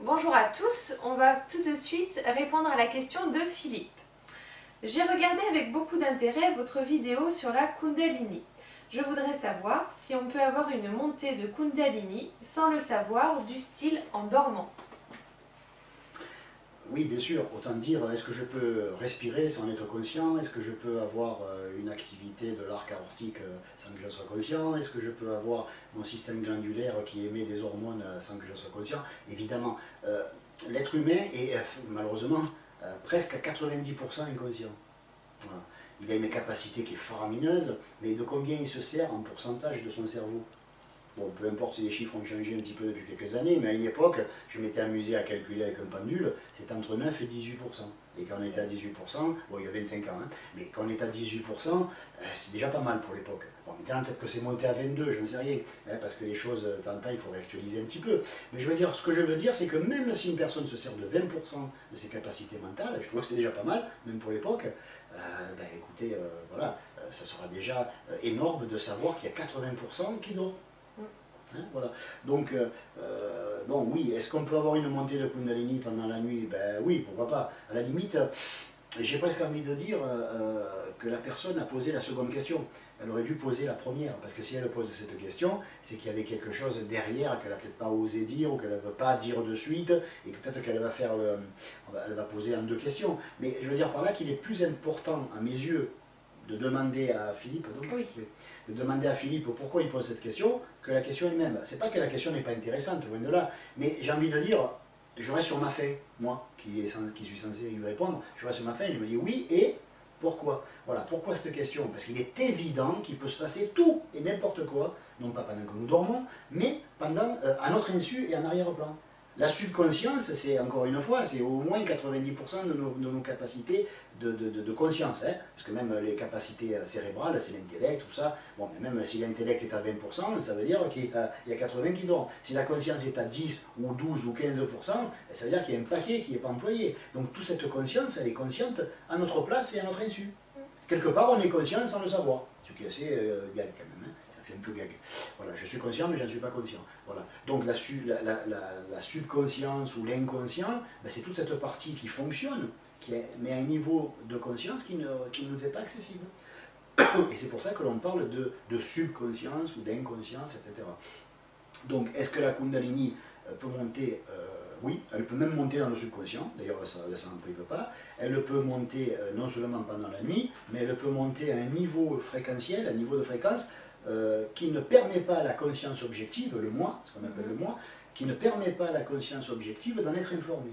Bonjour à tous, on va tout de suite répondre à la question de Philippe. J'ai regardé avec beaucoup d'intérêt votre vidéo sur la Kundalini. Je voudrais savoir si on peut avoir une montée de Kundalini sans le savoir, du style en dormant. Oui, bien sûr. Autant dire, est-ce que je peux respirer sans être conscient? Est-ce que je peux avoir une activité de l'arc aortique sans que je sois conscient? Est-ce que je peux avoir mon système glandulaire qui émet des hormones sans que je sois conscient? Évidemment, l'être humain est malheureusement presque à 90% inconscient. Voilà. Il a une capacité qui est faramineuse, mais de combien il se sert en pourcentage de son cerveau? Bon, peu importe si les chiffres ont changé un petit peu depuis quelques années, mais à une époque, je m'étais amusé à calculer avec un pendule, c'était entre 9 et 18%. Et quand on était à 18%, bon, il y a 25 ans, hein, mais quand on est à 18%, c'est déjà pas mal pour l'époque. Bon, maintenant, peut-être que c'est monté à 22, je ne sais rien, hein, parce que les choses, de temps en temps, il faut réactualiser un petit peu. Mais je veux dire, ce que je veux dire, c'est que même si une personne se sert de 20% de ses capacités mentales, je trouve que c'est déjà pas mal, même pour l'époque, écoutez, voilà, ça sera déjà énorme de savoir qu'il y a 80% qui dort. Hein, voilà. Donc, bon, oui, est-ce qu'on peut avoir une montée de Kundalini pendant la nuit? Ben oui, pourquoi pas. À la limite, j'ai presque envie de dire que la personne a posé la seconde question. Elle aurait dû poser la première, parce que si elle pose cette question, c'est qu'il y avait quelque chose derrière qu'elle n'a peut-être pas osé dire, ou qu'elle ne veut pas dire de suite, et que peut-être qu'elle va faire, elle va poser en deux questions. Mais je veux dire par là qu'il est plus important, à mes yeux, de demander à Philippe, donc, oui. De demander à Philippe pourquoi il pose cette question, que la question elle-même. C'est pas que la question n'est pas intéressante, loin de là, mais j'ai envie de dire, je reste sur ma faim, moi, qui suis censé lui répondre, je reste sur ma faim, je me dis oui, et pourquoi? Voilà, pourquoi cette question? Parce qu'il est évident qu'il peut se passer tout et n'importe quoi, non pas pendant que nous dormons, mais pendant, à notre insu et en arrière-plan. La subconscience, c'est encore une fois, c'est au moins 90% de nos capacités de conscience. Hein, parce que même les capacités cérébrales, c'est l'intellect, tout ça. Bon, mais même si l'intellect est à 20%, ça veut dire qu'il y a 80 qui dorment. Si la conscience est à 10 ou 12 ou 15%, ça veut dire qu'il y a un paquet qui n'est pas employé. Donc toute cette conscience, elle est consciente à notre place et à notre insu. Quelque part, on est conscient sans le savoir. Ce qui est assez gag quand même. Hein. Fait un peu gag. Voilà, je suis conscient, mais je n'en suis pas conscient. Voilà. Donc la subconscience ou l'inconscient, c'est toute cette partie qui fonctionne, mais à un niveau de conscience qui ne nous est pas accessible. Et c'est pour ça que l'on parle de subconscience ou d'inconscience, etc. Donc, est-ce que la Kundalini peut monter oui, elle peut même monter dans le subconscient, d'ailleurs ça n'en prive pas. Elle peut monter non seulement pendant la nuit, mais elle peut monter à un niveau fréquentiel, à un niveau de fréquence, qui ne permet pas à la conscience objective, le moi, ce qu'on appelle le moi, qui ne permet pas à la conscience objective d'en être informée.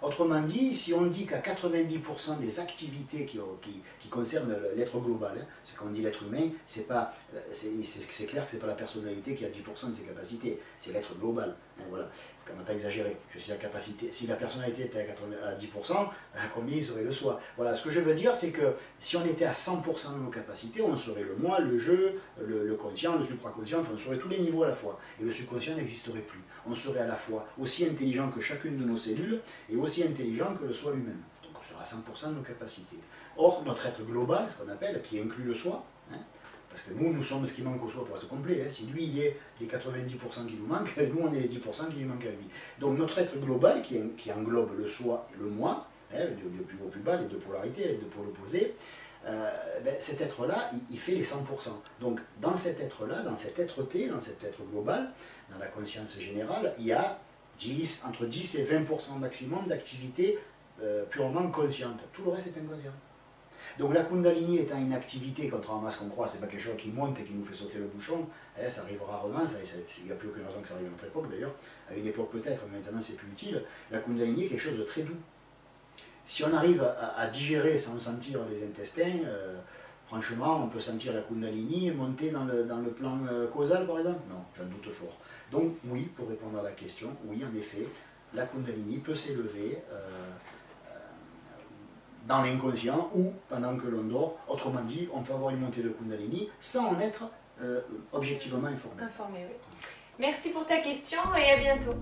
Autrement dit, si on dit qu'à 90% des activités qui concernent l'être global, hein, ce qu'on dit l'être humain, c'est clair que ce n'est pas la personnalité qui a 10% de ses capacités, c'est l'être global. Hein, voilà. On n'a pas exagéré. Si la personnalité était à 10%, combien il serait le soi? Voilà, ce que je veux dire, c'est que si on était à 100% de nos capacités, on serait le moi, le je, le conscient, le supraconscient, enfin, on serait tous les niveaux à la fois. Et le subconscient n'existerait plus. On serait à la fois aussi intelligent que chacune de nos cellules et aussi intelligent que le soi lui-même. Donc on sera à 100% de nos capacités. Or, notre être global, ce qu'on appelle, qui inclut le soi, hein, parce que nous sommes ce qui manque au soi pour être complet. Hein. Si lui, il est les 90% qui nous manquent, nous, on est les 10% qui lui manquent à lui. Donc notre être global, qui englobe le soi et le moi, hein, le plus haut, plus bas, les deux polarités, les deux pôles opposés, cet être-là, il fait les 100%. Donc dans cet être-là, dans cet être-té, dans cet être global, dans la conscience générale, il y a entre 10 et 20% maximum d'activité purement consciente. Tout le reste est inconscient. Donc la Kundalini étant une activité, contrairement à ce qu'on croit, c'est pas quelque chose qui monte et qui nous fait sauter le bouchon, hein, ça arrive rarement, il n'y a plus aucune raison que ça arrive à notre époque d'ailleurs, à une époque peut-être, mais maintenant c'est plus utile. La Kundalini est quelque chose de très doux. Si on arrive à digérer sans sentir les intestins, franchement, on peut sentir la Kundalini monter dans le plan causal par exemple? Non, j'en doute fort. Donc oui, pour répondre à la question, oui en effet, la Kundalini peut s'élever dans l'inconscient ou pendant que l'on dort. Autrement dit, on peut avoir une montée de Kundalini sans en être objectivement informé. Oui. Merci pour ta question et à bientôt.